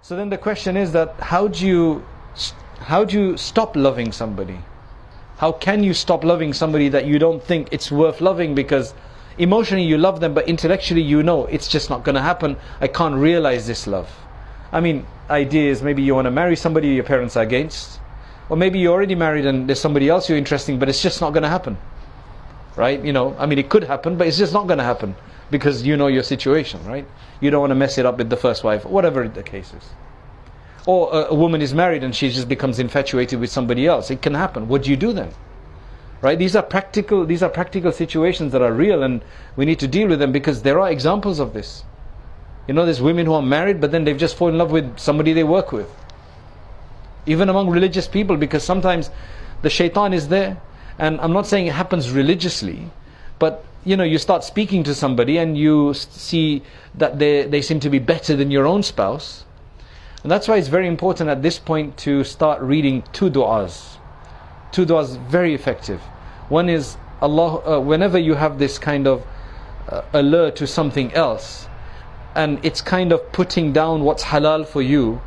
So then the question is that how do you stop loving somebody? How can you stop loving somebody that you don't think it's worth loving, because emotionally you love them, but intellectually you know it's just not going to happen. I can't realize this love. I mean, idea is maybe you want to marry somebody your parents are against, or maybe you're already married and there's somebody else you're interested in, but it's just not going to happen, right? You know, I mean, it could happen, but it's just not going to happen because you know your situation, right? You don't want to mess it up with the first wife, whatever the case is. Or a woman is married and she just becomes infatuated with somebody else. It can happen. What do you do then? Right? These are practical situations that are real, and we need to deal with them because there are examples of this. You know, there's women who are married but then they've just fallen in love with somebody they work with. Even among religious people, because sometimes the shaitan is there, and I'm not saying it happens religiously, but you know, you start speaking to somebody and you see that they seem to be better than your own spouse. And that's why it's very important at this point to start reading two du'as. Two du'as very effective. One is Allah, whenever you have this kind of alert to something else, and it's kind of putting down what's halal for you,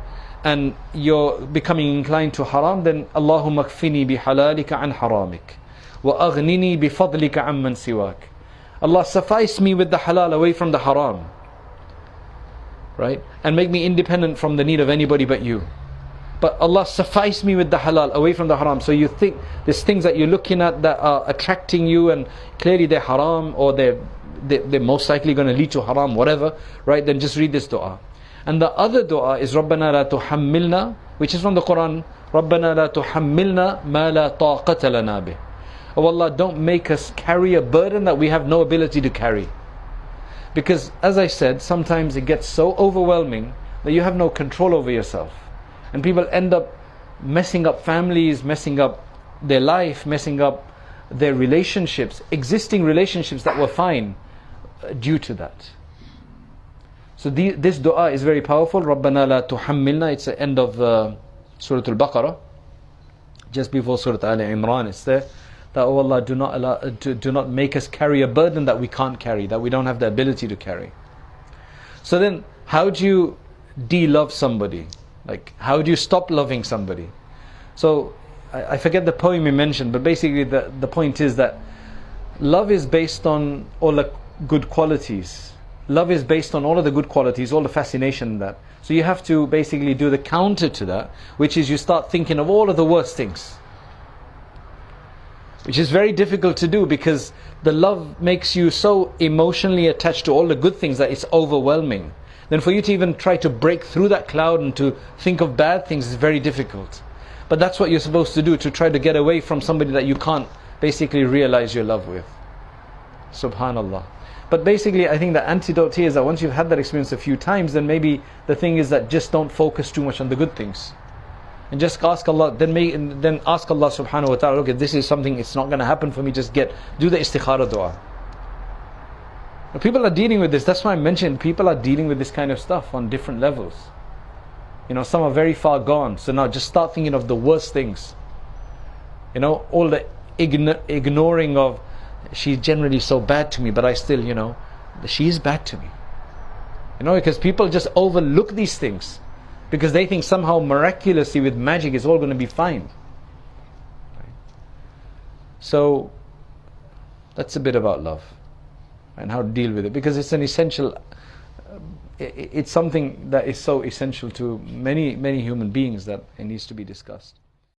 and you're becoming inclined to haram, then Allahumma kfini bihalalika an haramik, wa aghnini bifadlika amman siwak. Allah, suffice me with the halal away from the haram, right? And make me independent from the need of anybody but you. But Allah, suffice me with the halal away from the haram. So you think there's things that you're looking at that are attracting you and clearly they're haram, or they're most likely going to lead to haram, whatever, right? Then just read this dua. And the other dua is رَبَّنَا لَا تُحَمِّلْنَا, which is from the Quran. رَبَّنَا لَا تُحَمِّلْنَا مَا لَا طَاقَةَ لَنَا بِهِ. Oh Allah, don't make us carry a burden that we have no ability to carry. Because as I said, sometimes it gets so overwhelming that you have no control over yourself. And people end up messing up families, messing up their life, messing up their relationships, existing relationships that were fine, due to that. So this dua is very powerful. رَبَّنَا لَا تُحَمِّلْنَا. It's the end of Surah Al-Baqarah, just before Surah Al-Imran. It's there that, oh Allah, do not make us carry a burden that we can't carry, that we don't have the ability to carry. So then, how do you de-love somebody? Like, how do you stop loving somebody? So, I forget the poem you mentioned, but basically the point is that love is based on all the good qualities. Love is based on all of the good qualities, all the fascination in that. So you have to basically do the counter to that, which is you start thinking of all of the worst things. Which is very difficult to do because the love makes you so emotionally attached to all the good things that it's overwhelming. Then for you to even try to break through that cloud and to think of bad things is very difficult. But that's what you're supposed to do, to try to get away from somebody that you can't basically realize your love with. Subhanallah. But basically I think the antidote here is that once you've had that experience a few times, then maybe the thing is that just don't focus too much on the good things. And just ask Allah, then ask Allah subhanahu wa ta'ala, okay, this is something, it's not going to happen for me, do the istikhara dua. People are dealing with this. That's why I mentioned people are dealing with this kind of stuff on different levels. You know, some are very far gone. So now just start thinking of the worst things. You know, all the ignoring of, she's generally so bad to me, but I still, you know, she is bad to me. You know, because people just overlook these things because they think somehow miraculously with magic it's all going to be fine. So that's a bit about love and how to deal with it, because it's an essential, it's something that is so essential to many human beings that it needs to be discussed.